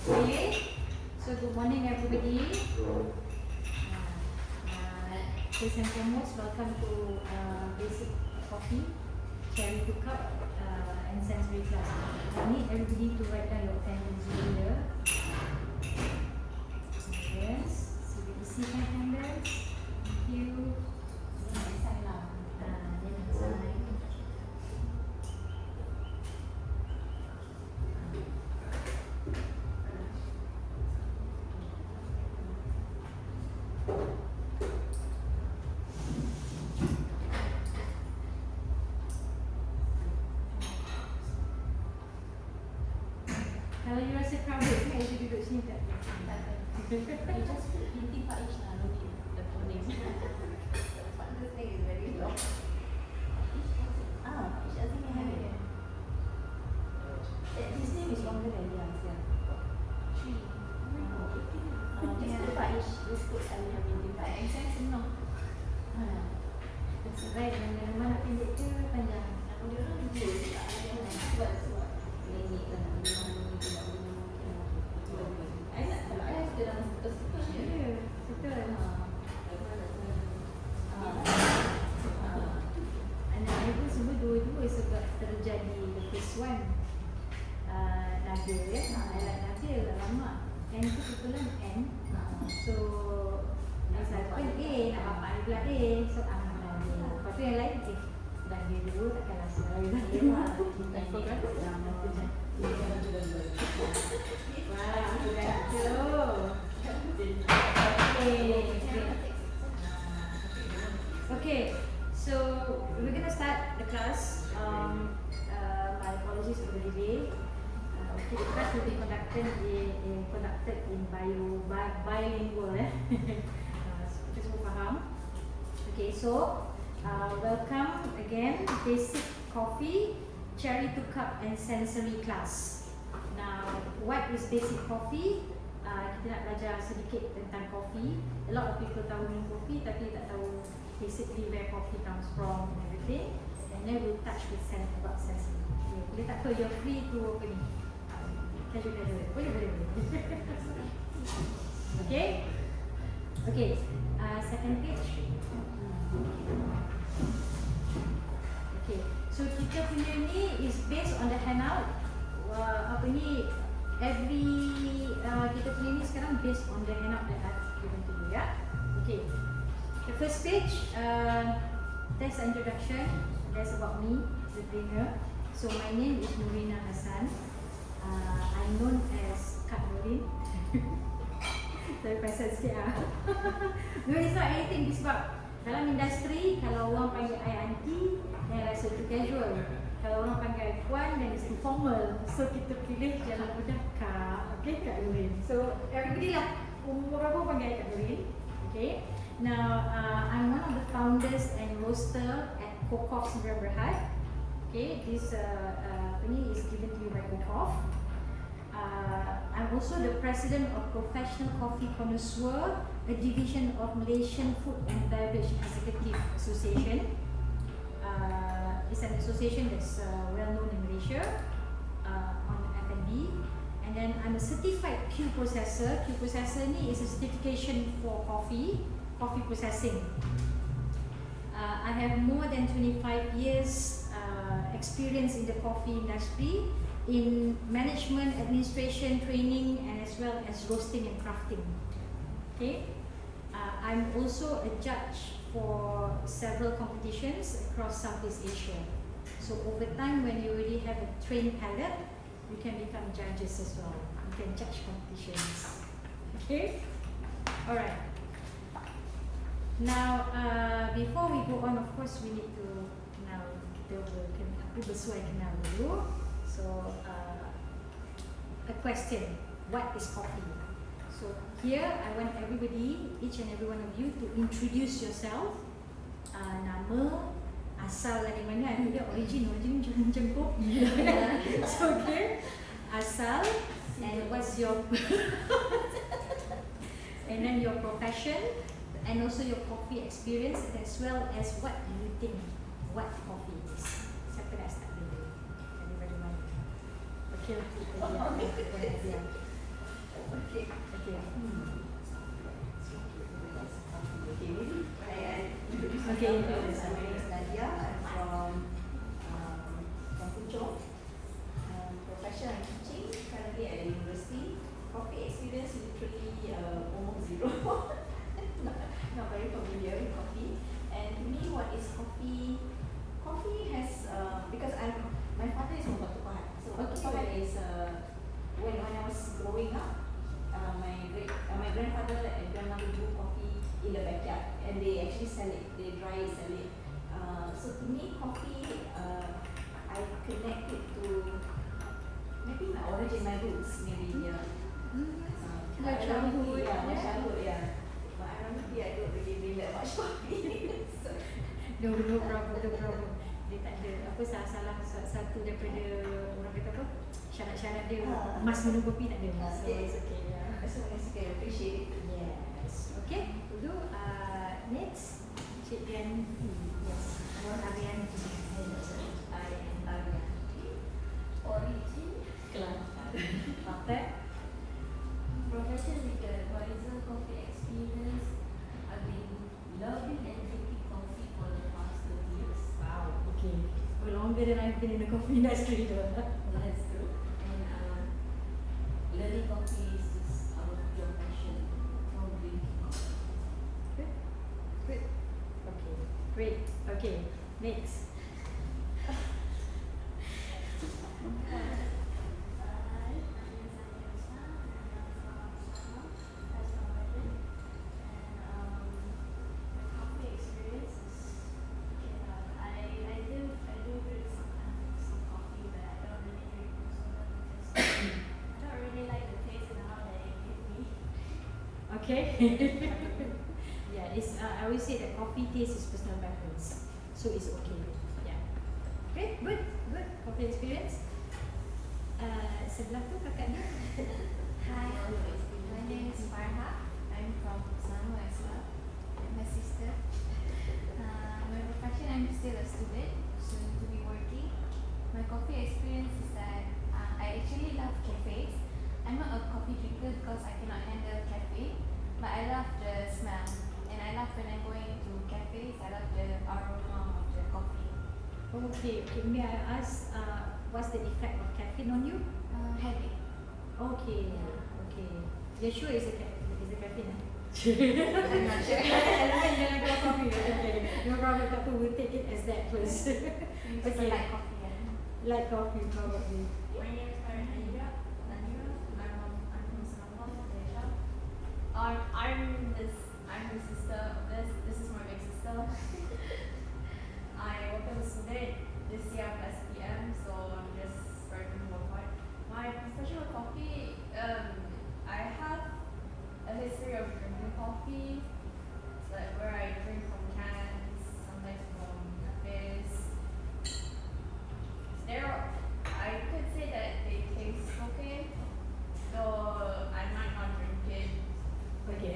Okay, so good morning everybody. First and foremost, welcome to basic coffee, cherry to cup, and sensory class. I need everybody to write down your attendance here. Yes, so we receive my attendance. Thank you. Sign now. Sign. Kalau you rasa crowded, kan you duduk sini tak? Tak ada. You just pinting Pak Ish lah, no need the full name. Father's name is very long. Ish Azim have it. His name is longer than yours, yeah. Three. Just put Pak Ish, just put Aliyah pinting Pak Ish. Saya senang. Sebaik dengan mana nak pendek ke panjang? Aku dia orang dulu sebab ini kan anak ibu semua dua-dua sebab terjadi the first one Nabil ya, Ailan Nabil lama N tu kebetulan N, so saya pun A, nak bapak dia pula A, so Ahmad Nabil. Lepas tu yang lain dah dia dulu takkan rasa lagi dah dia lah kita program wah, betul. Okay, so we're gonna start the class. My apologies for the delay. Okay, the class will be conducted in bilingual. Kita semua faham. Okay, so welcome again. Basic coffee, cherry to cup, and sensory class. Now, what is basic coffee? Kita nak belajar sedikit tentang kopi. A lot of people tahu minum kopi tapi tak tahu basically where coffee comes from and everything. And then we'll touch with about sensory. Okay, boleh tak ke? You're free to apa ni? Casual. Boleh. Okay? Okay, second page. Okay, so kita punya ni is based on the handout. Kita punya ni sekarang based on the handout that I've given to you, ya. Okay, the first page, there's an introduction. That's about me, the trainer. So my name is Nurina Hassan. I'm known as Kak Nurin. Saya pasal sikit lah. No, it's not anything. Sebab dalam industri, kalau orang panggil I auntie, then rasa tu casual. Kalau orang panggil puan, then it's informal. So kita pilih jalan mudah Kak. Okay, Kak Nurin. So everybody lah, umur berapa panggil Kak Nurin. Okay. Now, I'm one of the founders and roaster at Kokof Sdn Berhad. Okay, this ini is given to you by Kokof. I'm also the president of Professional Coffee Connoisseur, a division of Malaysian Food and Beverage Executive Association. It's an association that's well known in Malaysia on F&B. And then I'm a certified Q processor. Q processor ni is a certification for coffee processing. I have more than 25 years experience in the coffee industry in management, administration, training, and as well as roasting and crafting. Okay, I'm also a judge for several competitions across Southeast Asia. So over time, when you already have a trained palate, you can become judges as well. You can judge competitions. Okay, all right. Now, before we go on, of course, we need to now bersuai kenal dulu. So, a question, what is coffee? So here, I want everybody, each and every one of you to introduce yourself. Nama, asal dari mana, dia origin macam kopi. So okay, asal, and what's your, and then your profession, and also your coffee experience, as well as what do you think, what coffee is. Siapa nak start dulu? Dari mana? Okay. Okay. Okay. Okay, maybe I introduce Okay, myself. introduce. My name is Nadia. I'm from Puchong. Profession I'm teaching currently at the university. Coffee experience literally almost zero. Not very familiar with coffee. And to me, what is coffee? Coffee has because my father is from Batu Pahat. So Batu Pahat is when I was growing up, my grandfather and grandmother brew coffee in the backyard, and they actually sell it. They dry it, sell it. So to me, coffee, I connect it to maybe my origin, my roots, maybe yeah. Your childhood, my childhood, yeah. But ironically, I don't really drink that much coffee. So, No problem, no problem. Dia tak ada apa salah satu daripada orang kata apa syarat-syarat dia mas minum kopi tak ada. So it's okay. Yeah. as long as you can appreciate it. Yes. Okay. Dulu next Cik Dian. Yes. Arian. I am Arianti, origin Kelantan. Doctor. Profession leader, advisor, coffee experience. I've been loving and drinking coffee for the past 30 years. Wow. Okay. Longer than I've been in the coffee industry though. That's true. And learning coffee is just out of your passion from drinking coffee. Good. Good. Okay. Great. Okay. Next. Okay. Yeah, it's I always say that coffee taste is personal preference, so it's okay. Yeah. Okay, good, good. Coffee experience. Sebelah tu kakak dia. Hi, my name is Farha. I'm from Selangor as well. And my sister. My profession, I'm still a student, soon to be working. My coffee experience is that I actually love cafes. I'm not a coffee drinker because I cannot handle cafe, but I love the smell. And I love when I'm going to cafes, I love the aroma of the coffee. Okay, okay. May I ask, what's the effect of caffeine on you? Heavy. Okay, okay. You're sure it's a caffeine? I'm not sure. Jangan kau coffee. Okay, no problem. Tak apa, we'll take it as that first. Because Okay. I like coffee. Yeah. Like coffee, probably. My name is Farhanira. I'm from Selangor, Malaysia. I'm the sister of this. This is my big sister. I work as a student this year at SPM, so I'm just starting to work hard. My profession with coffee, I have a history of drinking coffee. It's like where I drink from cans, sometimes from cafes. I could say that they taste okay, though I might not drink it. Okay.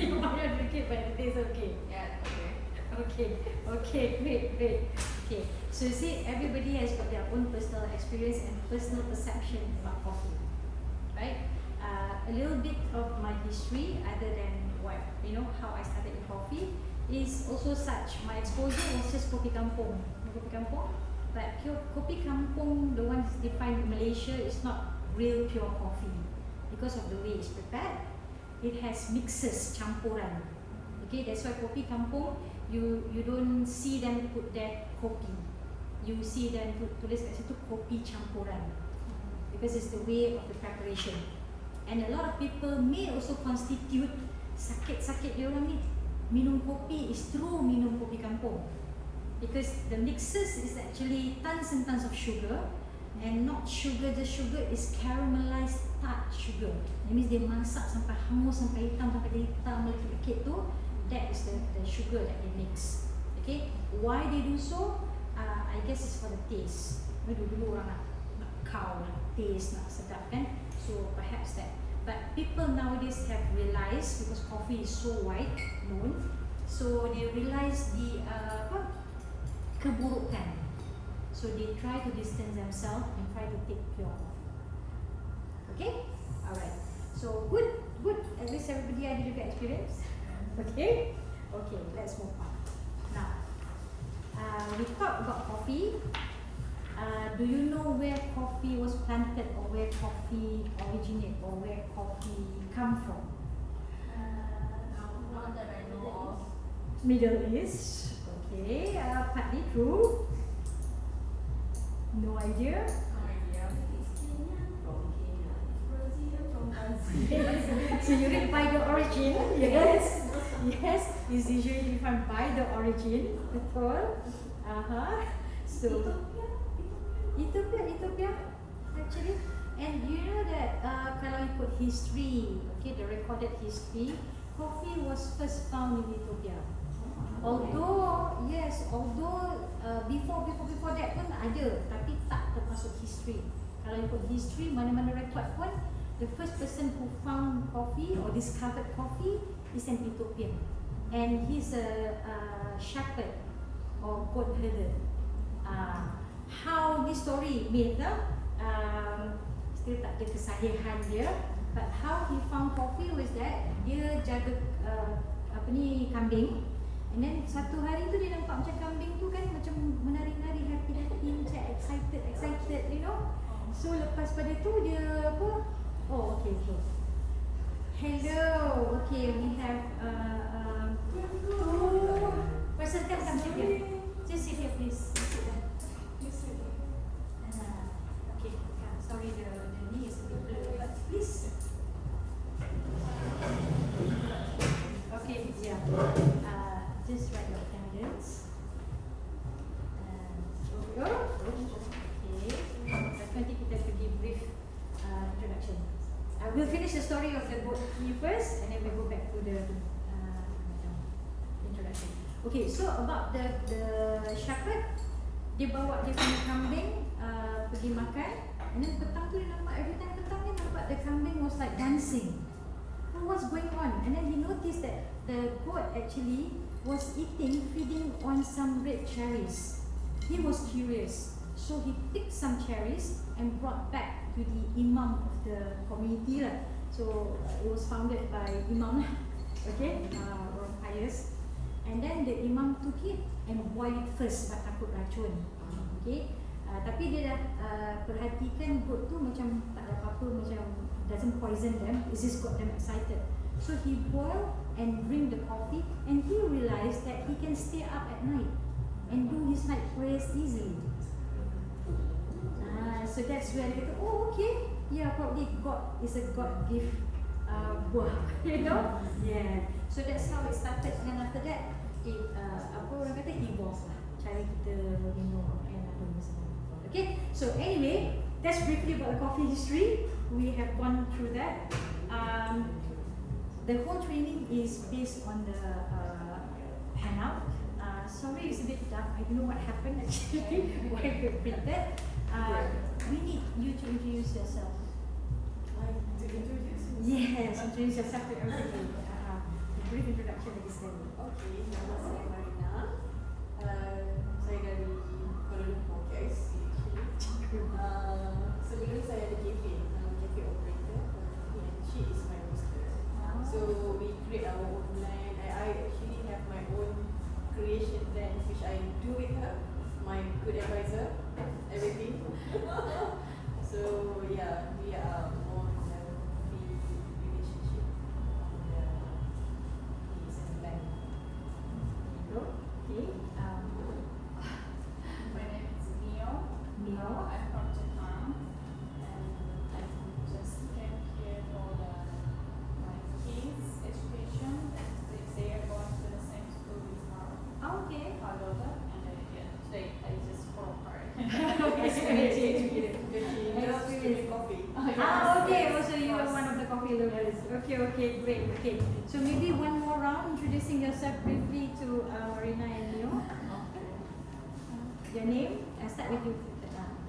You might not drink it, but it is okay. Yeah, okay. Okay, okay, great, great. Okay, so you see, everybody has got their own personal experience and personal perception about coffee, right? A little bit of my history, other than what, how I started in coffee, is also such. My exposure was just kopi kampung. Kopi kampung, but kopi kampung, the one defined in Malaysia, is not real pure coffee because of the way it's prepared. It has mixes, campuran. Okay, that's why kopi kampung, you don't see them put there kopi. You see them tulis kat situ kopi campuran, because it's the way of the preparation. And a lot of people may also constitute sakit-sakit dia orang ni minum kopi is through minum kopi kampung, because the mixes is actually tons and tons of sugar, and not sugar, the sugar is caramelized tart sugar. That means they masak sampai hangus, sampai hitam, sampai dia hitam lekit-lekit tu. That is the sugar that they mix. Okay, why they do so? I guess it's for the taste. Dulu orang nak kau, nak taste, nak sedap kan. So perhaps that. But people nowadays have realized, because coffee is so wide known, so they realize the keburukan. So they try to distance themselves and try to take pure coffee. Okay, alright. So good, good. At least everybody ada juga experience. Okay, okay. Let's move on. Now, we talk about coffee. Do you know where coffee was planted, or where coffee originate, or where coffee come from? Not that I know of. Middle East. Okay, partly true. No idea. No idea. It's Kenya from Kenya. It's Brazil from Brazil. So you read by the origin. Yes, yes. Is usually defined by the origin. Betul. So Ethiopia, actually. And you know that kalau ikut history, okay, the recorded history, coffee was first found in Ethiopia. Although before that pun ada, tapi tak termasuk history. Kalau ikut history, mana-mana record pun, the first person who found coffee or discovered coffee is an Ethiopian, and he's a shepherd or goat herder. How this story made still tak ada kesahihan dia, but how he found coffee was that dia jaga kambing, and then satu hari tu dia nampak macam kambing tu kan macam menari-nari, happy, macam excited, you know. So lepas pada tu dia apa, oh okay. Hello, okay, we have two person come sit here. Just sit here please. Okay, sorry the knee is a bit blurred, but please. Okay, yeah. Just write your attendance. Okay. Nanti kita pergi brief introduction. We'll finish the story of the boat first, and then we go back to the introduction. Okay, so about the shepherd, dia bawa dia punya kambing pergi makan, and then petang tu dia nampak, every time petang dia nampak the kambing was like dancing. What's going on? And then he noticed that the goat actually was feeding on some red cherries. He was curious, so he picked some cherries and brought back to the imam of the community lah. So it was founded by imam, okay, orang pious. And then the imam took it and boiled it first, sebab takut racun. Okay, tapi dia dah perhatikan goat tu macam tak ada apa-apa, macam doesn't poison them. It just got them excited. So he boiled and drink the coffee, and he realized that he can stay up at night and do his night prayers easily. So that's when they thought, oh okay, yeah, probably God is a God gift buah, you know. Yeah. So that's how it started. And after that, it apa orang kata evolve lah, cara kita minum and apa semua. Okay. So anyway, that's briefly about the coffee history. We have gone through that. The whole training is based on the handout. Sorry, it's a bit dark. I don't know what happened actually. Why we printed. We need you to introduce yourself. To introduce you? Yes, introduce yourself to everybody. Brief introduction lagi sekali. Okay, nama saya Marina. Saya dari Kuala Lumpur, KIC actually. Sebelum saya ada cafe, cafe operator, and she is my roaster. So we create our own blend. I actually have my own creation blend, which I do with her, my good advisor, everything. So yeah, we are more in a relationship on the keys and blend. Okay. My name is Mio. Mio. I'm from Japan, and I just came here for my kids' education. They are going to the same school with Okay. her daughter, and today I just follow her. She loves to drink coffee. Okay. Also, you are one of the coffee lovers. Okay, great. Okay. So maybe one more round, introducing yourself briefly to Marina and Mio. Your name? I'll start with you.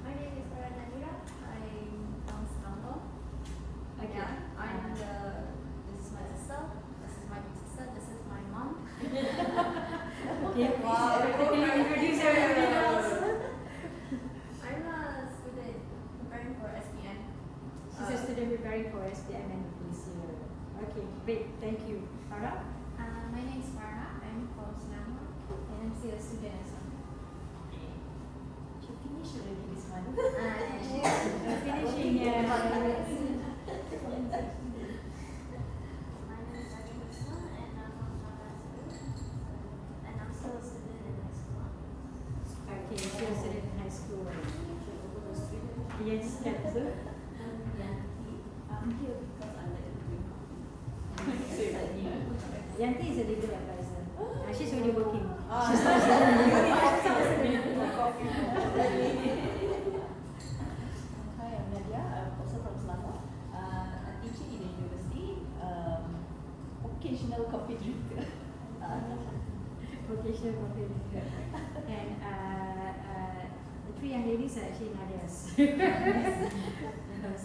My name is Naira. I'm from Selangor. Okay. Yeah, I'm this is my sister. This is my big sister. This is my mom. Okay. Wow. Can you introduce everybody else? I'm a student preparing for SPM. She's a student preparing for SPM and this year. Okay, great, thank you. Farah? My name is Farah. I'm from Selangor and I'm still a student as well. She finished already this month. Finishing, yeah. My name is Agatha and I'm from Jakarta and I'm still a student in high school. Okay, still student in high school. Yes, that's good. I'm here because I like doing coffee. Yanti is a legal advisor. She's already working. Ah. She's not Hi, I'm Nadia. I'm also from Selangor. I'm teaching in a university. Occasional coffee drinker. vocational coffee drinker. And the three young ladies are actually Nadia's.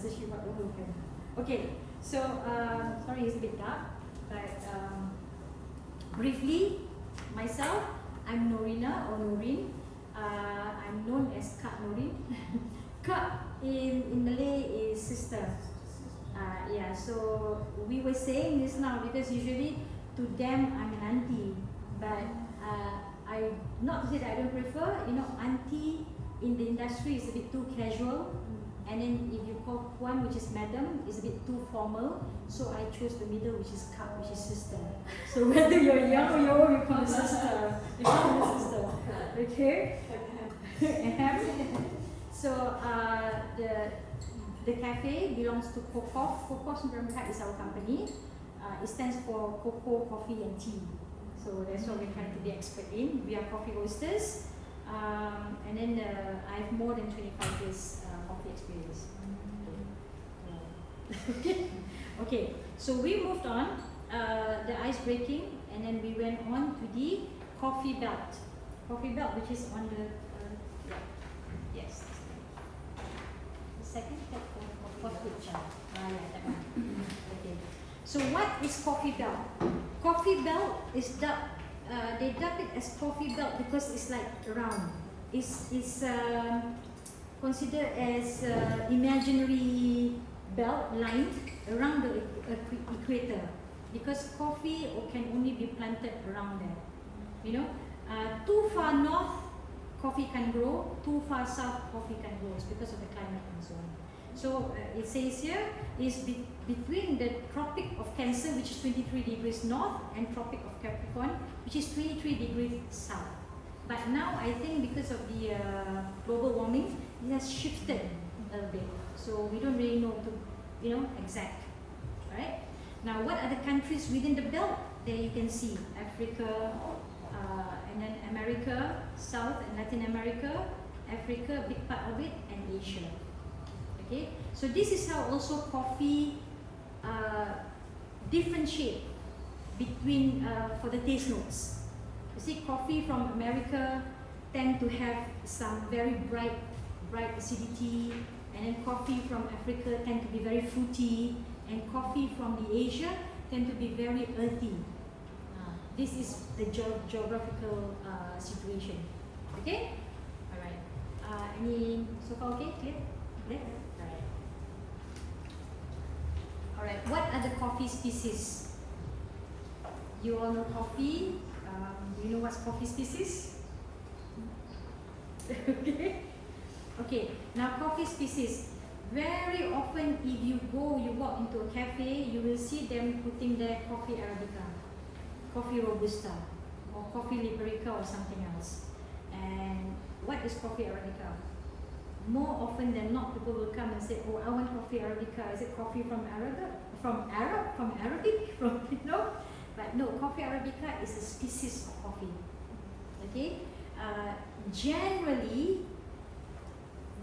So she got overwhelmed. Okay, so sorry it's a bit dark, but briefly, myself, I'm Norina or Norin. I'm known as Kak Norin. Kak in Malay is sister. Yeah, so we were saying this now because usually to them I'm an auntie, but I not to say that I don't prefer. You know, auntie in the industry is a bit too casual, and then if you call Puan, which is madam, is a bit too formal. So I chose the middle, which is Kak, which is sister. So whether you're young or you're old, you call sister. You call the sister. Okay. So the cafe belongs to Kokof. Kokof is our company. It stands for cocoa, coffee, and tea. So that's what we're trying to be expert in. We are coffee roasters, and then I have more than 25 years coffee experience. Okay, so we moved on the ice breaking, and then we went on to the coffee belt. Coffee belt, which is on the yes, the second, third, fourth picture. Yeah, that one. Okay. So what is coffee belt? Coffee belt is they dub it as coffee belt because it's like round. It's considered as imaginary belt lined around the equator because coffee can only be planted around there. You know, too far north coffee can grow, too far south coffee can grow. It's because of the climate and so on. So it says here is between the Tropic of Cancer, which is 23 degrees north, and Tropic of Capricorn, which is 23 degrees south. But now I think because of the global warming, it has shifted a bit. So we don't really know exact. Right? Now what are the countries within the belt? There you can see Africa, and then America, South and Latin America, Africa, big part of it, and Asia. Okay, so this is how also coffee differentiate between for the taste notes. You see, coffee from America tend to have some very bright acidity, and then coffee from Africa tend to be very fruity, and coffee from the Asia tend to be very earthy. This is the geographical situation. Okay, all right. Any so far okay? Clear? Clear? Alright, what are the coffee species? You all know coffee. Do you know what's coffee species? Okay, now coffee species. Very often if you walk into a cafe, you will see them putting their coffee Arabica, coffee Robusta, or coffee Liberica or something else. And what is coffee Arabica? More often than not, people will come and say, "Oh, I want coffee Arabica. Is it coffee from Arabic? But no, coffee Arabica is a species of coffee. Okay, generally,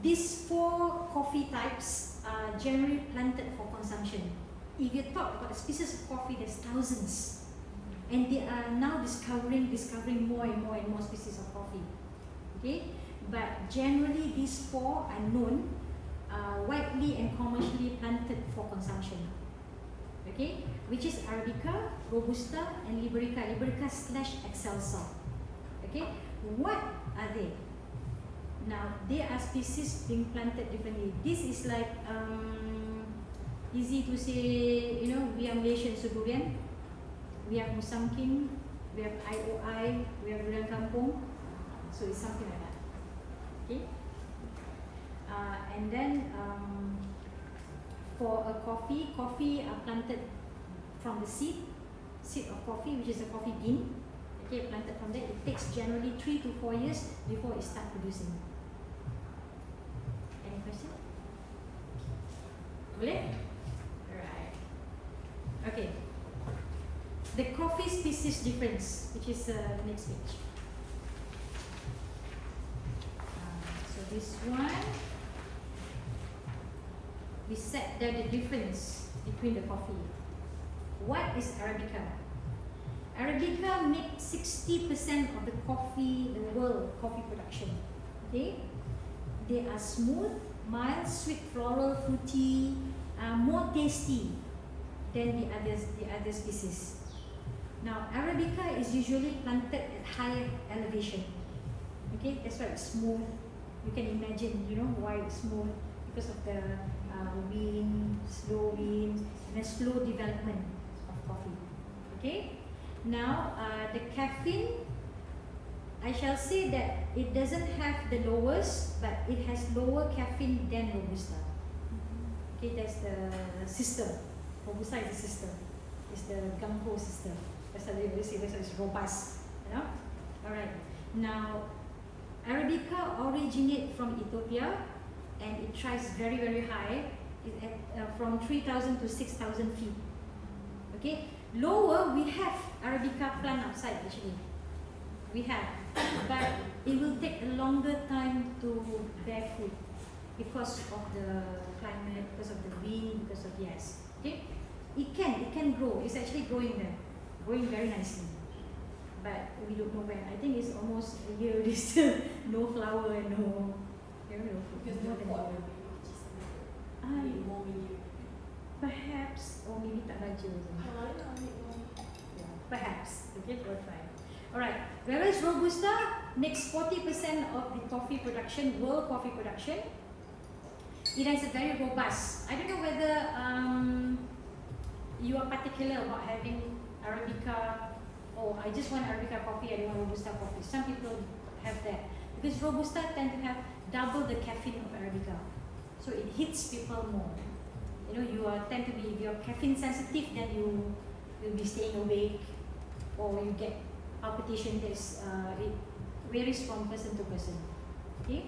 these 4 coffee types are generally planted for consumption. If you talk about the species of coffee, there's thousands, and they are now discovering more and more species of coffee. Okay. But generally these 4 are known, widely and commercially planted for consumption. Okay, which is Arabica, Robusta, and Liberica. Liberica / Excelsa. Okay, what are they? Now they are species being planted differently. This is like easy to say, you know, we are Malaysian, so durian. We have Musangking, we have IOI, we have durian kampung. So it's something like that. Okay. And then for a coffee are planted from the seed of coffee, which is a coffee bean. Okay, planted from there. It takes generally 3 to 4 years before it starts producing. Any question? Boleh? Alright. Okay. The coffee species difference, which is the next page. So this one, we said that the difference between the coffee. What is Arabica? Arabica makes 60% of the coffee, the world coffee production. Okay, they are smooth, mild, sweet, floral, fruity, more tasty than the other species. Now, Arabica is usually planted at higher elevation. Okay, that's why it's smooth. You can imagine, you know, why it's smooth, because of the wind, slow wind, and a slow development of coffee. Okay. Now, the caffeine, I shall say that it doesn't have the lowest, but it has lower caffeine than Robusta. Okay, that's the sister. Robusta is the sister. It's the gumbo sister. That's how they say it's robust. You know? Alright. Now, Arabica originates from Ethiopia, and it thrives very, very high, from 3,000 to 6,000 feet. Okay. Lower, we have Arabica plant outside actually. We have, but it will take a longer time to bear fruit because of the climate, because of the wind, because of okay. It can grow. It's actually growing there, growing very nicely. But we don't know when. I think it's almost a year. There's still no flower and no fruit. Because no pot will be more medium. Perhaps, or maybe tak baca. Yeah, perhaps. Okay, we'll try. Alright. Whereas Robusta makes 40% of the coffee production, world coffee production. It has a very robust. I don't know whether you are particular about having Arabica, or I just want Arabica coffee, I don't want Robusta coffee. Some people have that because Robusta tend to have double the caffeine of Arabica, so it hits people more. You know, you tend to be, if you're caffeine sensitive, then you will be staying awake, or you get palpitation. It varies from person to person. Okay,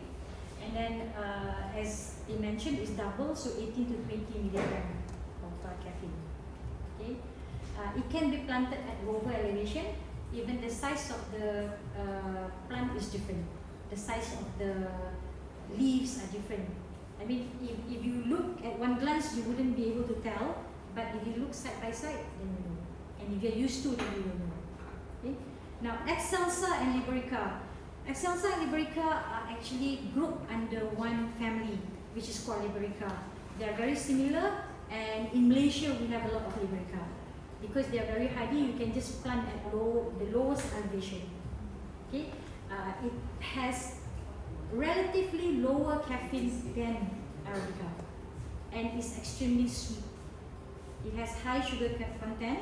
and then as they mentioned, it's double, so 18 to 20 milligram of caffeine. Okay, it can be planted at lower elevation. Even the size of the plant is different. The size of the leaves are different. I mean, if you look at one glance, you wouldn't be able to tell, but if you look side by side, then you know. And if you're used to it, then you will know. Okay? Now, Excelsa and Liberica. Excelsa and Liberica are actually grouped under one family, which is called Liberica. They are very similar, and in Malaysia, we have a lot of Liberica. Because they are very hardy, you can just plant at the lowest elevation. Okay? It has relatively lower caffeine than Arabica, and it's extremely sweet. It has high sugar content,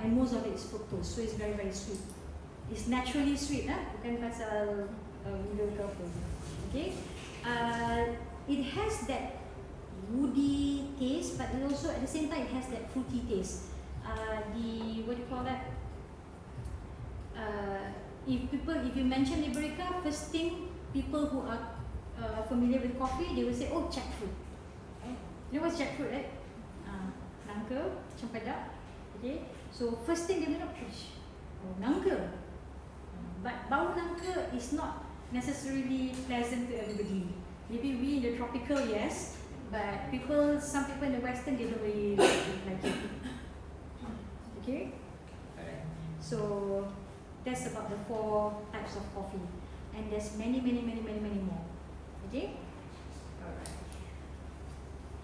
and most of it is fructose, so it's very, very sweet. It's naturally sweet, bukan pasal gula ke apa. Okay, it has that woody taste, but it also at the same time it has that fruity taste. What do you call that? If you mention Liberica, first thing people who are familiar with coffee, they will say, oh, jackfruit. You know what's jackfruit, right? Nangka, cempedak. Okay, so first thing they will know, oh, nangka. But bau nangka is not necessarily pleasant to everybody. Maybe we in the tropical, yes, but some people in the Western, they don't really like it. Okay, alright. So that's about the 4 types of coffee. And there's many more. Okay? Alright.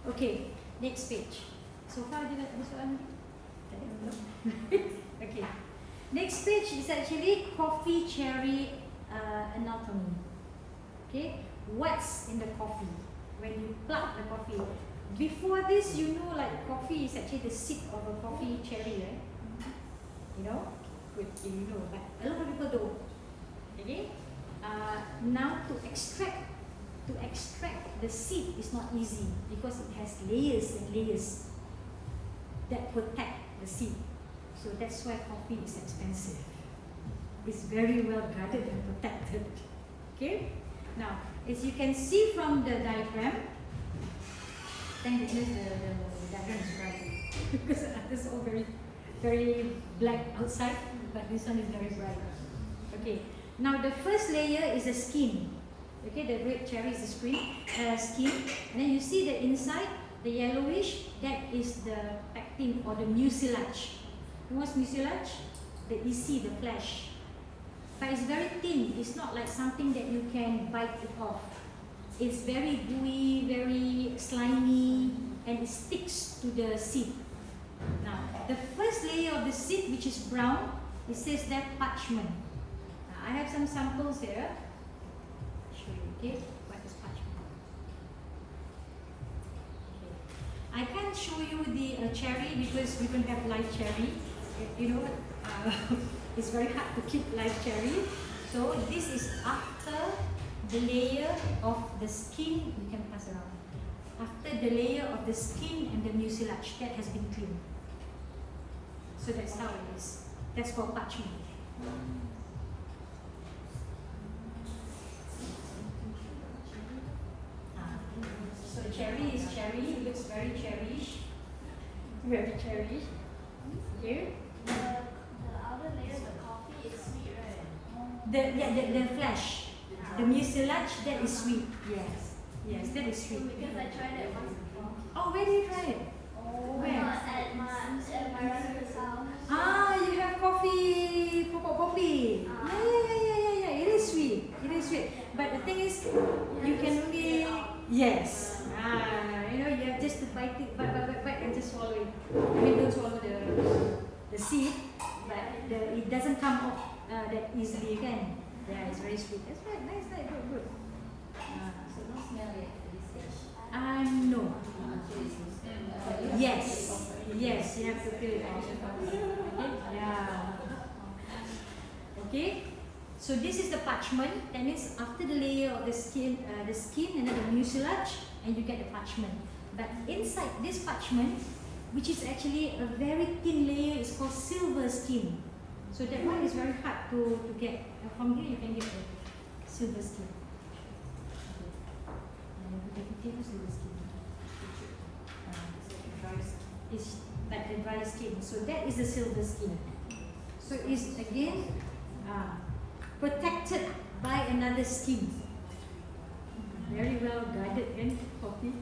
Okay, next page. So far, ada soalan lagi? Tak ada, belum? Okay. Next page is actually coffee cherry anatomy. Okay? What's in the coffee? When you pluck the coffee, before this, you know, like coffee is actually the seed of a coffee cherry, right? You know, good, you know, but a lot of people don't. Okay, now to extract the seed is not easy because it has layers and layers that protect the seed. So that's why coffee is expensive. It's very well guarded and protected. Okay, now as you can see from the diagram, thank goodness the diagram is bright because others are all very black outside, but this one is very bright. Okay, now the first layer is the skin. Okay, the red cherry is the skin, and then you see the inside, the yellowish, that is the pectin or the mucilage. What's mucilage? The EC, the flesh. But it's very thin. It's not like something that you can bite it off. It's very gooey, very slimy, and it sticks to the seed. Now, the first layer of the seed, which is brown, it says that parchment. Now, I have some samples here. I'll show you, okay? What is parchment? Okay. I can't show you the cherry because we don't have live cherry. You know, it's very hard to keep live cherry. So this is after the layer of the skin. You can pass around. After the layer of the skin and the mucilage that has been cleaned. So that's how it is. That's called parchment. So cherry is cherry. It looks very cherryish. Very cherryish. Here. The outer layer, the coffee is sweet, right? The flesh. The mucilage, that is sweet. Yes. Yes, that is sweet. Because I tried it once before. Oh, where did you try it? Where? At my relative's house. Ah, you have coffee, pokok kopi. Yeah. It is sweet. It is sweet. But the thing is, you can only yes. You know, you have just to bite it, bite, and just swallow it. I mean, don't swallow the seed, but it doesn't come off that easily again. Yeah, it's very sweet. That's right. Nice, good. So no smell yet at this stage. No. Actually, it's no smell. Yes, you have to peel it off. Okay, yeah. Okay, so this is the parchment. That means after the layer of the skin and then the mucilage, and you get the parchment. But inside this parchment, which is actually a very thin layer, is called silver skin. So that one is very hard to get. From here you can get the silver skin. Silver skin. It's like the dry skin. So that is the silver skin. So it's again protected by another skin. Very well guarded and coffee.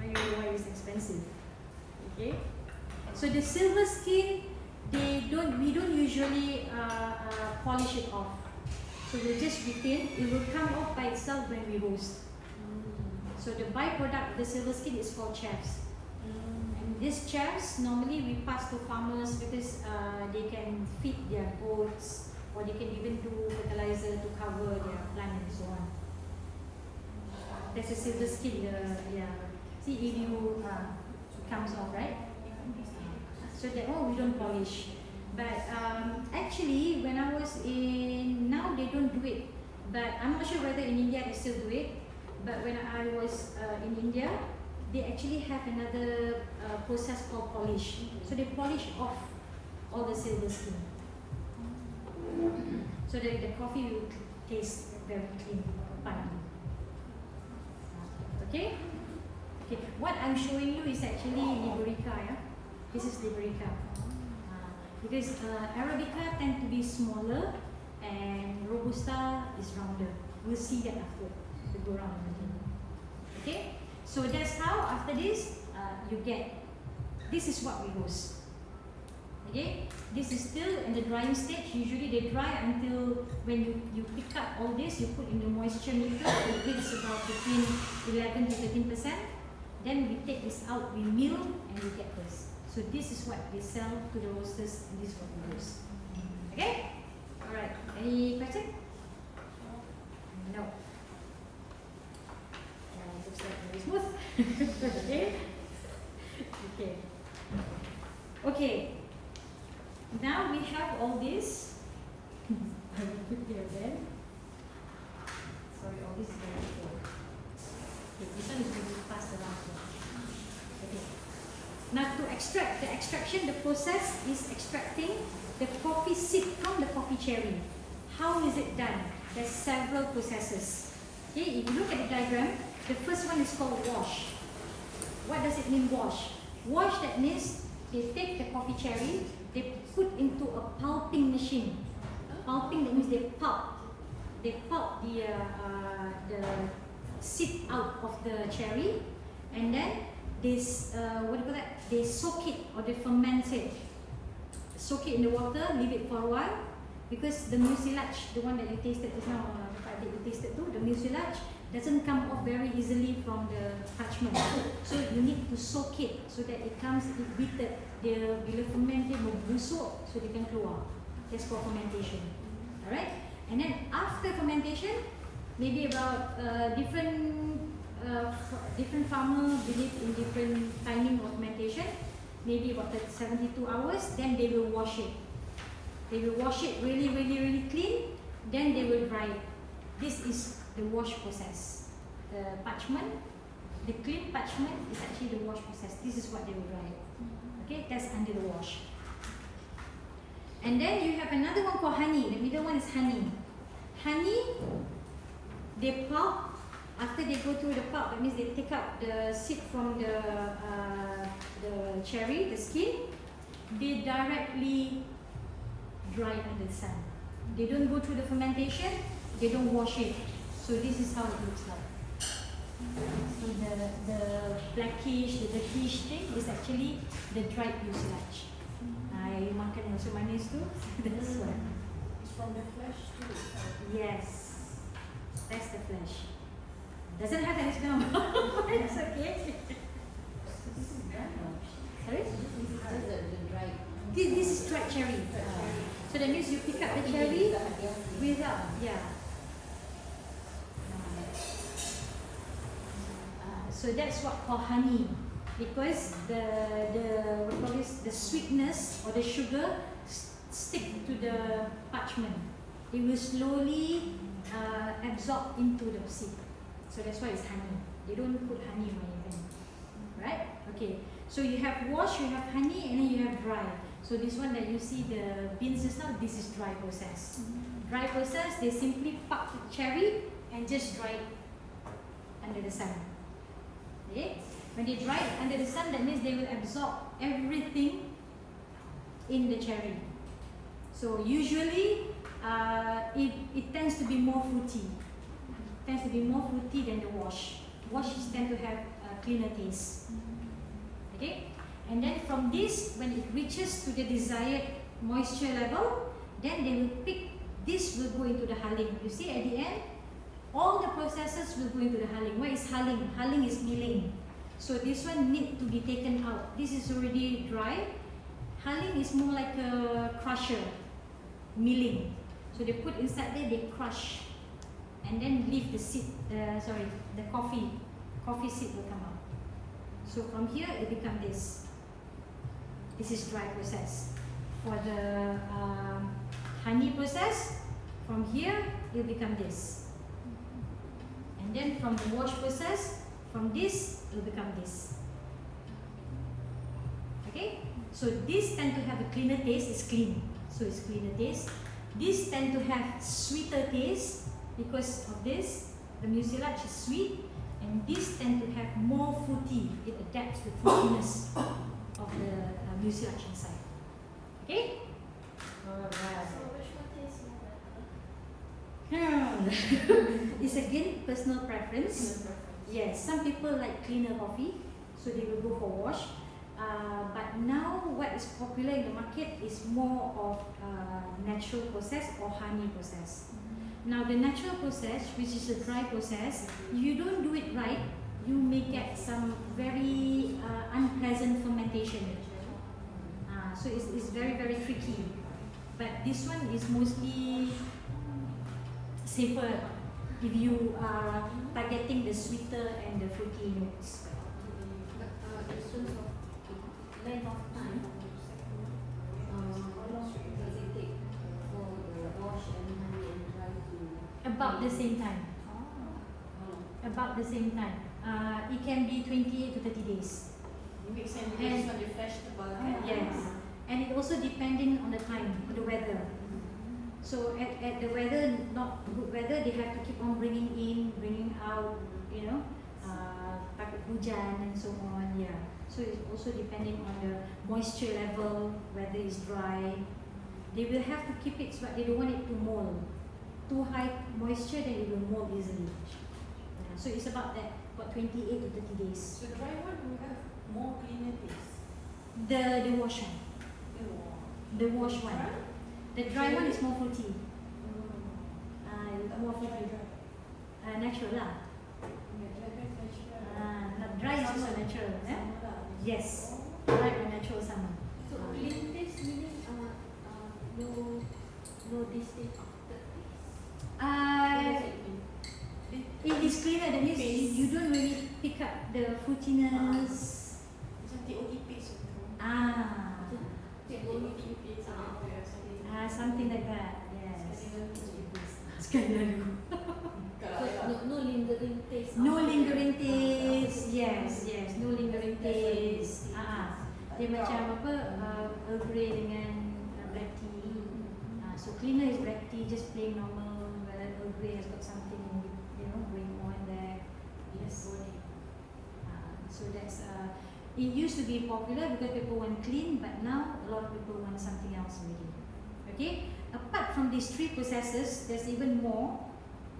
I know why it's expensive. Okay. So the silver skin, we don't usually polish it off. So we just retain. It will come off by itself when we roast. So the byproduct of the silver skin is called chaffs. And these chaffs normally we pass to farmers because they can feed their goats, or they can even do fertilizer to cover their plant and so on. That's a silver skin. See if you comes off, right? So that we don't polish. But actually, when I was now they don't do it. But I'm not sure whether in India they still do it. But when I was in India, they actually have another process called polish. So they polish off all the silver skin. So that the coffee will taste very clean, fine. Okay? Okay. What I'm showing you is actually Liberica. Yeah? This is Liberica. Because Arabica tend to be smaller and Robusta is rounder. We'll see that after we go around again. Okay? So that's how after this you get, this is what we roast. Okay? This is still in the drying stage. Usually they dry until when you pick up all this, you put in the moisture meter, it reaches about between 11 to 13%. Then we take this out, we mill, and we get this. So this is what we sell to the roasters, and this is what we roast. Okay? Alright. Any question? No. it looks like very smooth. Okay. Okay. Okay. Now we have all this. I will put here then. Sorry, all this is very slow. Okay, this one is really fast around here. Okay. Now to extract, the extraction, the process is extracting the coffee seed from the coffee cherry. How is it done? There's several processes. Okay, if you look at the diagram, the first one is called wash. What does it mean wash? Wash, that means they take the coffee cherry, they put into a pulping machine. Pulping, that means they pulp the seed out of the cherry, and then they what do you call that? They soak it or they ferment it. Soak it in the water, leave it for a while, because the mucilage, the one that you tasted just now, you tasted too, the mucilage doesn't come off very easily from the parchment. So you need to soak it so that it comes bitter. Dia bila ferment dia membusuk, so dia can keluar. That's for fermentation. Alright? And then after fermentation, maybe about different farmers believe in different timing of fermentation. Maybe about 72 hours, then they will wash it. They will wash it really, really, really clean. Then they will dry it. This is the wash process. The parchment, the clean parchment is actually the wash process. This is what they will dry it. Okay, that's under the wash. And then you have another one called honey. The middle one is honey. Honey, they pulp. After they go through the pulp, that means they take out the seed from the cherry, the skin. They directly dry it under the sun. They don't go through the fermentation. They don't wash it. So this is how it looks like. So the blackish, the dirtish thing is actually the dried mucilage. I makan yang so manis tu. That's one. It's from the flesh too. Yes, that's the flesh. Doesn't have any smell. It's okay. So this is done now. Sorry? This is just the dried. This is dried cherry. So that means you pick up the cherry without, yeah. So that's what called honey, because the sweetness or the sugar stick to the parchment. It will slowly absorb into the seed. So that's why it's honey. They don't put honey on anything, right? Okay. So you have wash, you have honey, and then you have dry. So this one that you see the beans just now, this is dry process. Dry process, they simply pulp the cherry and just dry it under the sun. Okay? When they dry it under the sun, that means they will absorb everything in the cherry. So usually, it tends to be more fruity. It tends to be more fruity than the wash. Washes tend to have a cleaner taste. Okay? And then from this, when it reaches to the desired moisture level, then they will pick, this will go into the hulling. You see at the end, all the processes will go into the hulling. What is hulling? Hulling is milling. So this one need to be taken out. This is already dry. Hulling is more like a crusher, milling. So they put inside there, they crush, and then leave the seed. The coffee seed will come out. So from here it becomes this. This is dry process. For the honey process, from here it will become this. And then from the wash process, from this it will become this. Okay? So this tend to have a cleaner taste. It's clean, so it's cleaner taste. This tend to have sweeter taste because of this. The mucilage is sweet, and this tend to have more fruity. It adapts to fruitiness of the mucilage inside. Okay? Alright. So which one tastes more better? It's again personal preference. Yes, some people like cleaner coffee, so they will go for wash. But now what is popular in the market is more of natural process or honey process. Now the natural process, which is a dry process, if you don't do it right, you may get some very unpleasant fermentation. So it's very, very tricky. But this one is mostly safer. if you are targeting the sweeter and the fruity notes. But in terms of length of time, how long does it take for the wash and honey and dry to? About the same time. About the same time. It can be 28 to 30 days. It makes sense And- because it's not vegetable. Yes. And it also depending on the time, on the weather. So at the weather, not good weather, they have to keep on bringing in, bringing out, you know, takut hujan and so on. Yeah. So it's also depending on the moisture level, whether it's dry. They will have to keep it, but they don't want it to mold. Too high moisture, then it will mold easily. Yeah. So it's about that, about 28 to 30 days. So dry one will have more cleaner taste. The wash one, the wash one. Dry? The dry one is more fruity. More fruity. Natural lah. Dry is also natural. Eh? Yes. Dry or natural sama. So clean taste meaning no distinct aftertaste. What does it mean? It is cleaner. That means you don't really pick up the fruitiness. Macam TOE paste tu. TOE paste Something like that. Yes. Sekali lalu. Sekali lalu. No lingering taste. No lingering taste. Yes. No lingering taste. Dia macam apa? Earl Grey dengan black tea. So cleaner is black tea, just plain normal. Whereas Earl Grey has got something, you know, going on there. Yes. So that's it used to be popular because people want clean, but now a lot of people want something else already. Okay. Apart from these three processes, there's even more.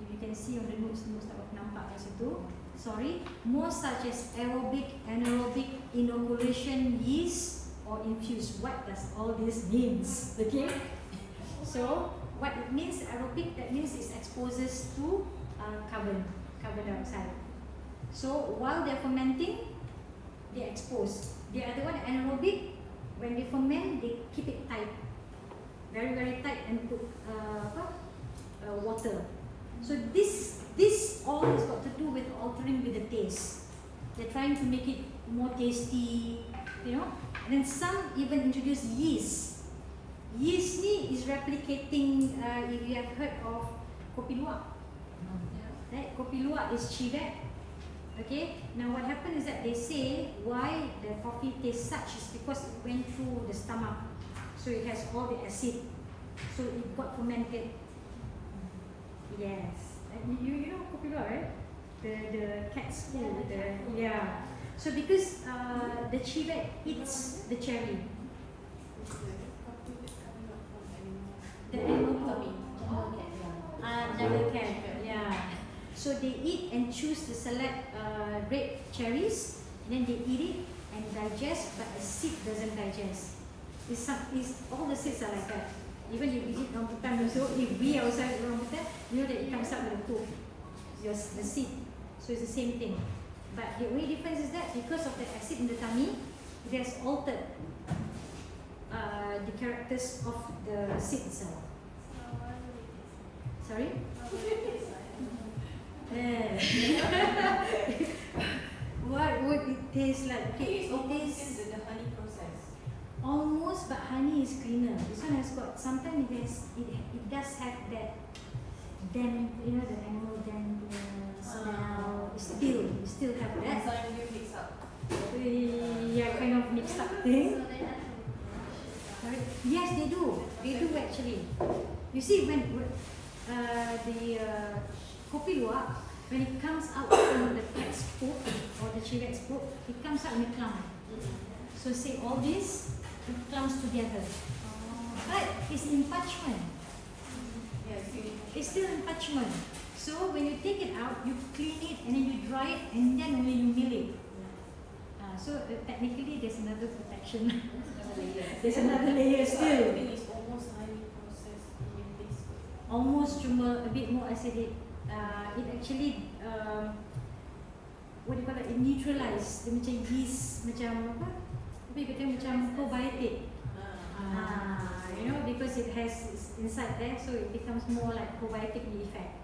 If you can see on the notes tak nampak kat situ. Sorry, more such as aerobic, anaerobic, inoculation, yeast, or infused. What does all this means? Okay. So what it means, aerobic, that means it exposes to carbon dioxide. So while they're fermenting, they expose. The other one, anaerobic, when they ferment, they keep it tight, very tight, and put water. So this all has got to do with altering with the taste. They're trying to make it more tasty, you know. And then some even introduce yeast. Yeast ni is replicating. If you have heard of kopi luwak, right? Kopi luwak is civet. Okay. Now what happened is that they say why the coffee tastes such is because it went through the stomach, so it has all the acid, so it got fermented. Yes. You know kopi luwak, right? The cat's poo. Yeah. So because the civet eats the cherry. The animal poo. Jungle cat. Yeah. So they eat and choose to select red cherries, and then they eat it and digest, but the seed doesn't digest. It's all the seeds are like that. Even if you eat rambutan also, if we ourselves eat rambutan, you know that it comes out with a poo, the seed. So it's the same thing. But the only difference is that because of the acid in the tummy, it has altered the characters of the seed itself. Sorry? What would it taste like? Okay, it is the honey process. almost, but honey is cleaner. This one has got, sometimes it does have that damp, you know, the animal damp smell. You still have that. Enzyme you mix up. Yeah, kind of mixed up thing. Sorry? Yes, they do. They do actually. You see, when the kopi luwak, when it comes out from the cat's poop or the chivet's poop, it comes out in a clump. So say all this, it clumps together. But it's in parchment. It's still in parchment. So when you take it out, you clean it and then you dry it and then only you mill it. So technically there's another protection. There's another layer still. I think it's almost highly processed in this way. Almost cuma a bit more acidic. It actually what do you call it? It neutralize. Dia macam yeast, macam apa? Tapi kata macam probiotic. You know, because it has inside there, so it becomes more like probiotic effect.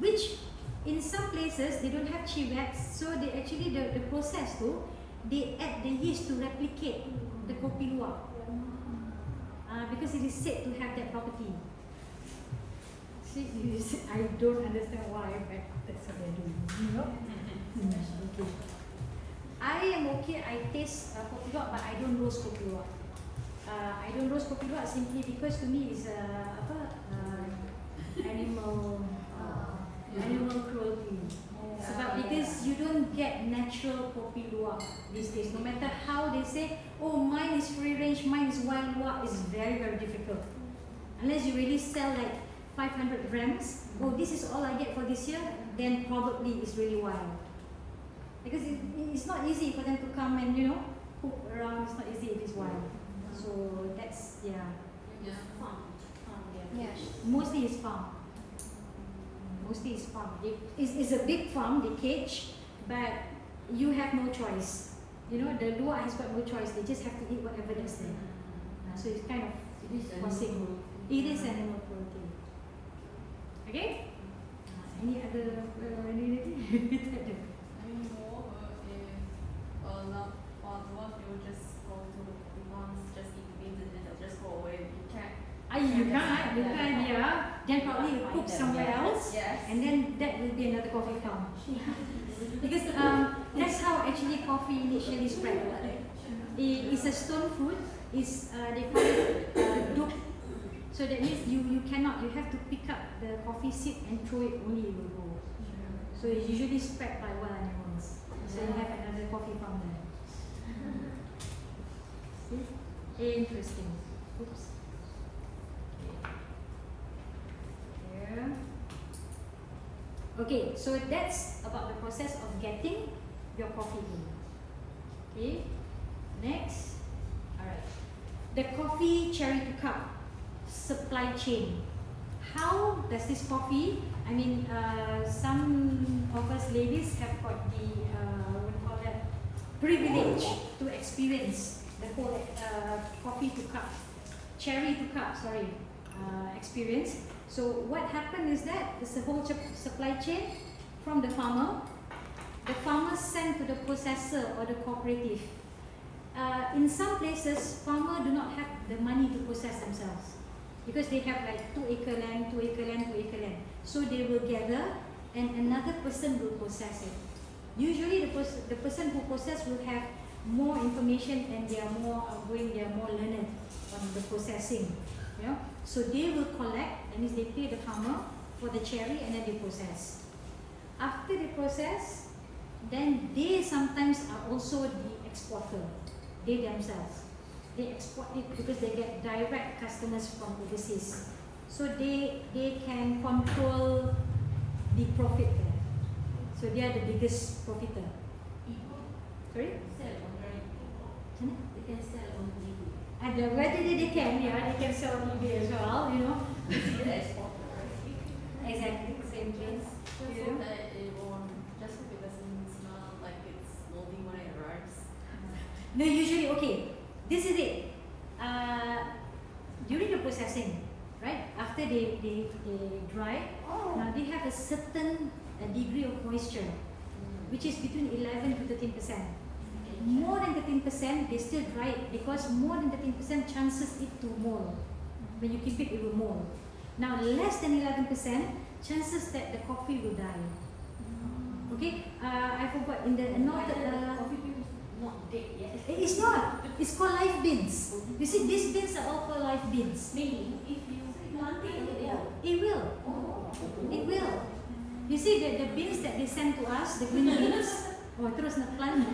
which in some places they don't have chivets, so they actually the process too, they add the yeast to replicate the kopi luwak, because it is said to have that property. See, I don't understand why, but that's what they're doing. You know? Okay. I am okay. I taste kopi luwak, but I don't roast kopi luwak. I don't roast kopi luwak simply because to me it's animal cruelty. Sebab because you don't get natural kopi luwak these days. No matter how they say, oh mine is free range, mine is wild luwak, it's very difficult. Unless you really sell like 500 grams, oh this is all I get for this year, then probably it's really wild. Because it's not easy for them to come and cook around. It's not easy if it's wild. So that's Farm. Yeah. mostly it's farm. Mostly it's farm. It's a big farm, they cage, but you have no choice. The luwak has got no choice. They just have to eat whatever that's there. So it's kind of possible. It is animal cruelty. Okay? Any other anything? I mean, moreover, if the work you will just go to the moms, just eat the beans and then they'll just go away. You can't. You can't, yeah. Then probably you cook somewhere else, Yes. and then that will be another coffee farm. Because that's how actually coffee initially spread. It's a stone fruit. They call it dup. So that means you cannot. You have to pick up the coffee seed and throw it. Only it will grow. So it's usually spread by wild animals. So you have another coffee farm there. See? Interesting. Oops. Yeah. Okay, so that's about the process of getting your coffee in. Okay, next. Alright. The coffee cherry to cup supply chain. How does this coffee, some of us ladies have got the, privilege to experience the whole coffee to cup, cherry to cup, experience. So what happened is that it's a whole supply chain from the farmer. The farmer sent to the processor or the cooperative. In some places, farmers do not have the money to process themselves because they have like 2 acre land. So they will gather and another person will process it. Usually the person who process will have more information and they are more learned on the processing. So they will collect, that means they pay the farmer for the cherry and then they process. After they process, then they sometimes are also the exporter. They themselves. They export it because they get direct customers from overseas. So they can control the profit there. So they are the biggest profiter. Sorry? They can sell on eBay. And whether they can sell on eBay as well, Exactly, same place. Just hope that it won't, just hope it doesn't smell like it's moldy when it arrives. No, usually, okay, this is it. During the processing, right, after they dry, now they have a certain degree of moisture, which is between 11 to 13%. More than 13%, they still dry it because more than 13% chances it to mold. When you keep it, it will mold. Now, less than 11%, chances that the coffee will die. Okay, I forgot in the anointed. Coffee bean is not dead yet. It's not. It's called live beans. You see, these beans are all called live beans. Meaning, if you plant it, It will. It will. You see the beans that they send to us, the green beans. Terus nak plant.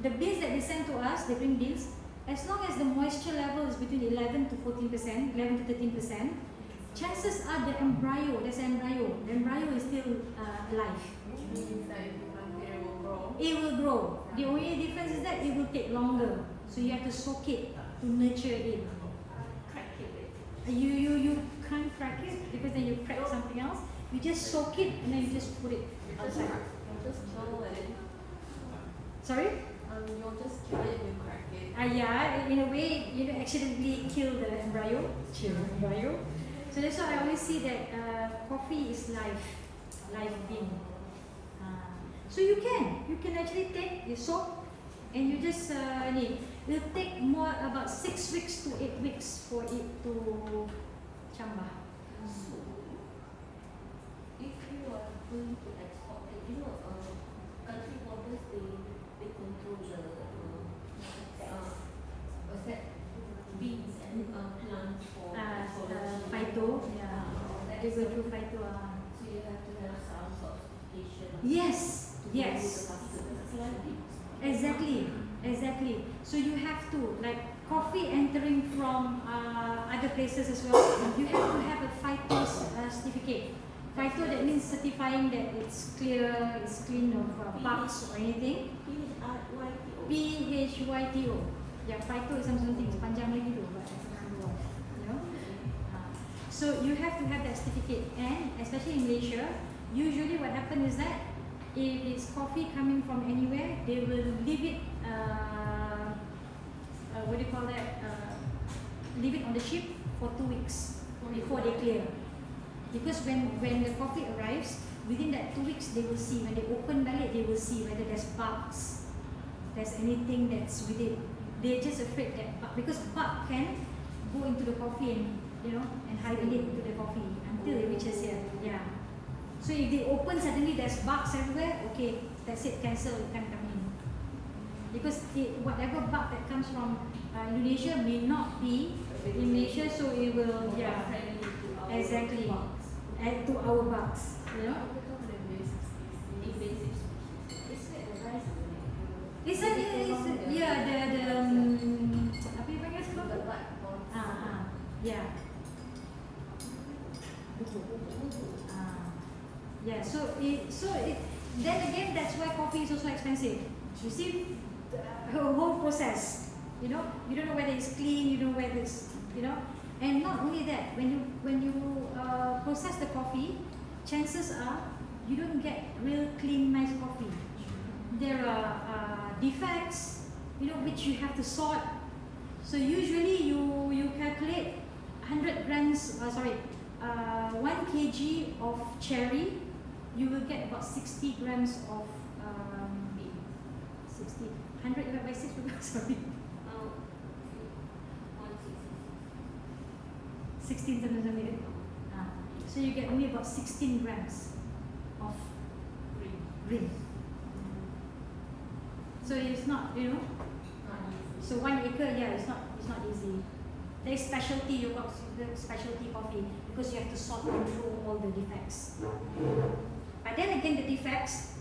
The beans that they send to us, the green beans, as long as the moisture level is between 11 to 14%, 11 to 13%, chances are the embryo, the embryo is still alive. Means that if you plant it, it will grow. It will grow. The only difference is that it will take longer. So you have to soak it to nurture it. crack it. You can't crack it because then you crack something else. You just soak it and then you just put it outside. You'll just kill it. Sorry? You'll just kill it if you crack it. Yeah, in a way, you accidentally kill the embryo. So that's why I always see that coffee is live. live bean. So you can actually take the soap and you just it'll take more about 6 weeks to 8 weeks for it to chambah. So, if you are going to export, country borders, they control the what's that, beans and plants for Phyto, yeah. They go through phyto. So you have to have some sort of certification. Yes, To yes. go to the customers. Exactly. So you have to, like coffee entering from other places as well, you have to have a phyto certificate. Phyto, that means certifying that it's clear, it's clean of bugs or anything. PHYTO. Yeah, phyto is something, it's panjang lagi tu, but that's another one. You know? So you have to have that certificate, and especially in Malaysia, usually what happens is that if it's coffee coming from anywhere, they will leave it, what do you call that? Leave it on the ship for 2 weeks before they clear. Because when the coffee arrives, within that 2 weeks, they will see, when they open balik, they will see whether there's bugs, there's anything that's with it. They're just afraid that because bug can go into the coffee and and hibernate into the coffee until it reaches here. Yeah. So if they open suddenly there's bugs everywhere, okay, that's it, cancel, it can't come in. Because whatever bug that comes from Indonesia may not be in Malaysia, so it will, exactly, add to our bugs, It's the apa you panggil sekarang? Yeah. Yeah, so then again, that's why coffee is also expensive. You see the whole process. You don't know whether it's clean. You don't know whether it's and not only that. When you process the coffee, chances are you don't get real clean, nice coffee. There are defects, which you have to sort. So usually you calculate 100 grams. 1 kg of cherry, you will get about 60 grams of 100 divided by 6, sorry. 16 something. So you get only about 16 grams of green. So it's not, so 1 acre, it's not easy. There's specialty, specialty coffee, because you have to sort through all the defects. But then again, the defects,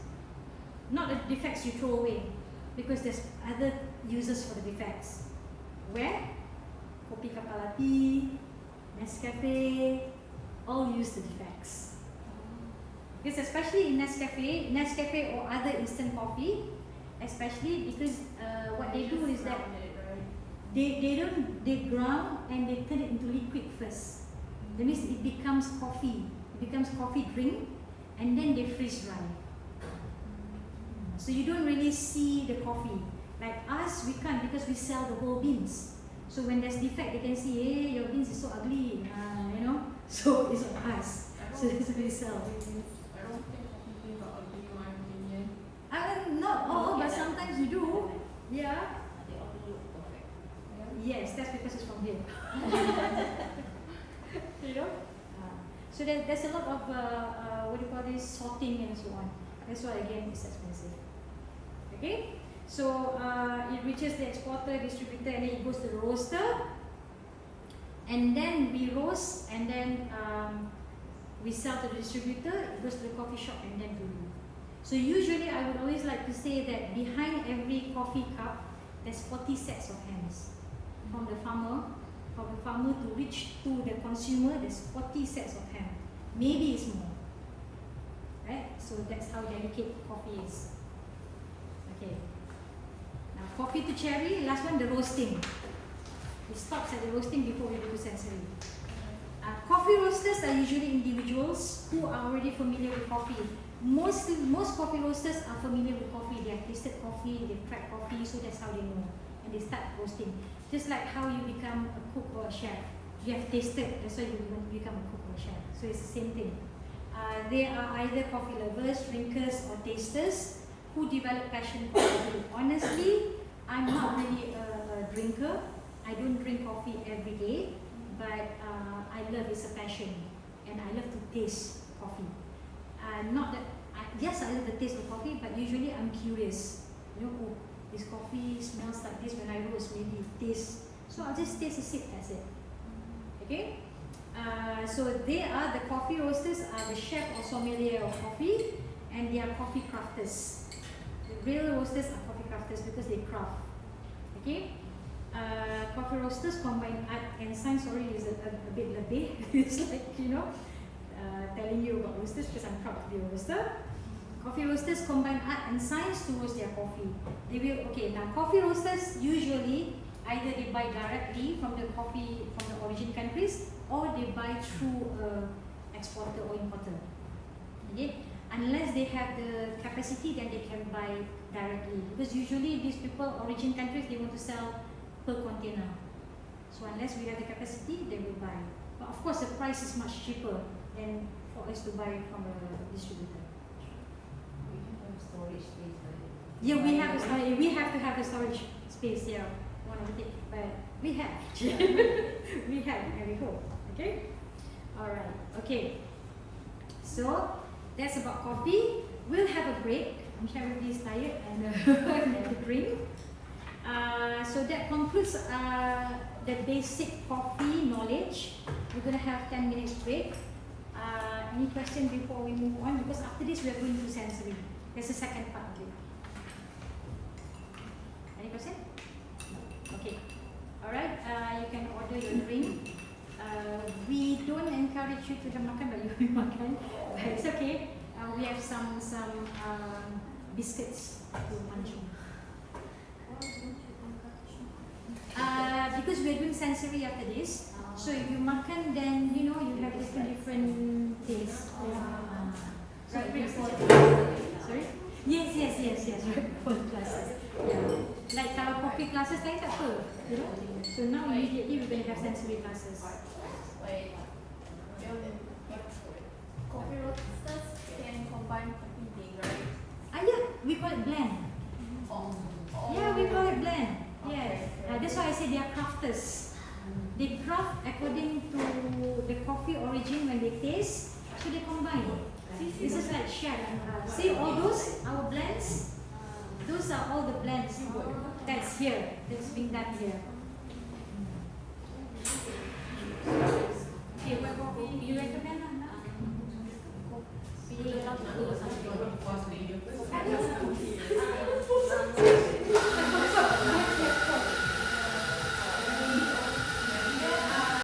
not the defects you throw away, because there's other uses for the defects. Where? Kopi kapal api, Nescafe, all use the defects. Because especially in Nescafe or other instant coffee, especially because what they do is that they ground and they turn it into liquid first. That means it becomes coffee drink, and then they freeze dry. So you don't really see the coffee. Like us, we can't, because we sell the whole beans. So when there's defect, they can see, hey, your beans is so ugly, So it's on us. So that's what we sell. I don't think coffee beans are ugly, in my opinion. Not all, but sometimes you do. Yeah. They all look perfect. Yes, that's because it's from here. So there's a lot of sorting and so on. That's why again it's expensive. Okay, so it reaches the exporter, distributor, and then it goes to the roaster, and then we roast, and then we sell to the distributor. It goes to the coffee shop, and then we. So usually I would always like to say that behind every coffee cup, there's 40 sets of hands. From the farmer to reach to the consumer, there's 40 sets of hands. Maybe it's more. Right? So that's how delicate coffee is. Okay. Now coffee to cherry, last one, the roasting. It stops at the roasting before we go to sensory. Coffee roasters are usually individuals who are already familiar with coffee. Most coffee roasters are familiar with coffee. They have tasted coffee, they've tried coffee, so that's how they know. And they start roasting. Just like how you become a cook or a chef. You have tasted, that's why you become a cook or a chef. So it's the same thing. They are either coffee lovers, drinkers, or tasters who develop passion for coffee. Honestly, I'm not really a drinker. I don't drink coffee every day, but I love it's a passion, and I love to taste coffee. Not that yes, I love the taste of coffee, but usually I'm curious. You know, oh, this coffee smells like this when I roast, maybe it tastes. So I'll just taste a sip. That's it. Okay. So they are the coffee roasters, are the chef or sommelier of coffee, and they are coffee crafters. The real roasters are coffee crafters because they craft. Okay. Coffee roasters combine art and science. Sorry, is a bit lebih. It's like, you know, telling you about roasters because I'm proud to be a roaster. Coffee roasters combine art and science to roast their coffee. They will, okay, now coffee roasters usually either they buy directly from the coffee from the origin countries, or they buy through exporter or importer. Okay, unless they have the capacity, then they can buy directly, because usually these people origin countries, they want to sell per container. So unless we have the capacity, they will buy. But of course, the price is much cheaper than for us to buy from a distributor. We have storage space, right? Yeah, we have to have a storage space. Yeah, one of the things, but we have. We have, and we hope. Okay. All right. Okay. So that's about coffee. We'll have a break. I'm sure everybody's tired and need to drink. So that concludes the basic coffee knowledge. We're gonna have 10 minutes break. Any question before we move on? Because after this we are going to sensory. There's a second part of it. Any question? No. Okay. All right. You can order your drink. We don't encourage you to makan, but you will makan. But it's okay. We have some biscuits to munch on. Because we are doing sensory after this, so if you makan, then you know you have different tastes. Right before sorry? Yes. Right before the classes. Yeah. Like our coffee classes lain tak apa, you know. So now immediately we're going to have sensory classes. Wait. Coffee roasters can combine everything, right? Yeah, we call it blend. Yeah, we call it blend. Yes. That's why I say they are crafters. They craft according to the coffee origin when they taste, so they combine. This is like chef. See all those, our blends? Those are all the blends that's here, that's being done here. Okay, what coffee you recommend?